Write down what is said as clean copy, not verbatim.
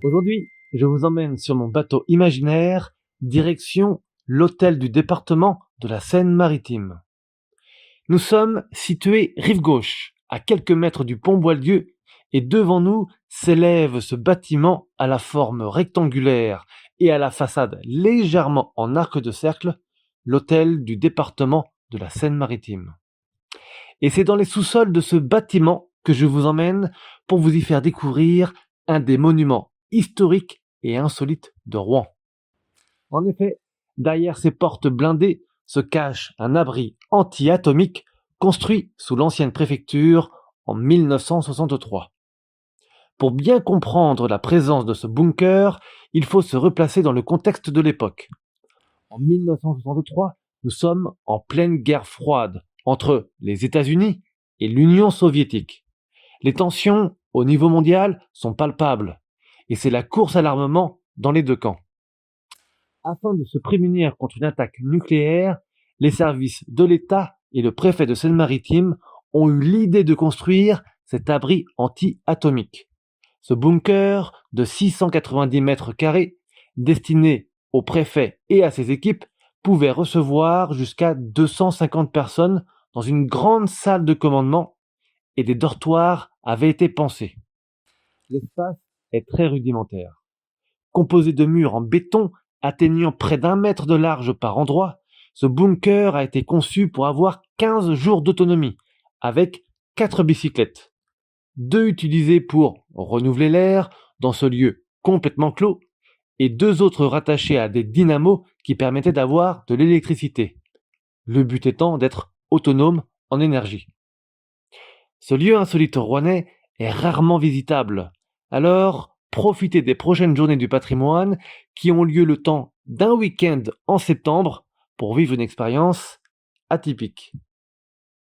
Aujourd'hui, je vous emmène sur mon bateau imaginaire, direction l'hôtel du département de la Seine-Maritime. Nous sommes situés rive gauche, à quelques mètres du pont Boieldieu, et devant nous s'élève ce bâtiment à la forme rectangulaire et à la façade légèrement en arc de cercle, l'hôtel du département de la Seine-Maritime. Et c'est dans les sous-sols de ce bâtiment que je vous emmène pour vous y faire découvrir un des monuments historiques et insolites de Rouen. En effet, derrière ces portes blindées se cache un abri anti-atomique construit sous l'ancienne préfecture en 1963. Pour bien comprendre la présence de ce bunker, il faut se replacer dans le contexte de l'époque. En 1963, nous sommes en pleine guerre froide entre les États-Unis et l'Union soviétique. Les tensions au niveau mondial sont palpables et c'est la course à l'armement dans les deux camps. Afin de se prémunir contre une attaque nucléaire, les services de l'État et le préfet de Seine-Maritime ont eu l'idée de construire cet abri anti-atomique. Ce bunker de 690 mètres carrés, destiné au préfet et à ses équipes, pouvait recevoir jusqu'à 250 personnes dans une grande salle de commandement et des dortoirs avaient été pensés. L'espace est très rudimentaire. Composé de murs en béton atteignant près d'1 mètre de large par endroit, ce bunker a été conçu pour avoir 15 jours d'autonomie, avec 4 bicyclettes. 2 utilisées pour renouveler l'air dans ce lieu complètement clos, et 2 autres rattachées à des dynamos qui permettaient d'avoir de l'électricité. Le but étant d'être autonome en énergie. Ce lieu insolite rouennais est rarement visitable, alors profitez des prochaines journées du patrimoine qui ont lieu le temps d'un week-end en septembre pour vivre une expérience atypique.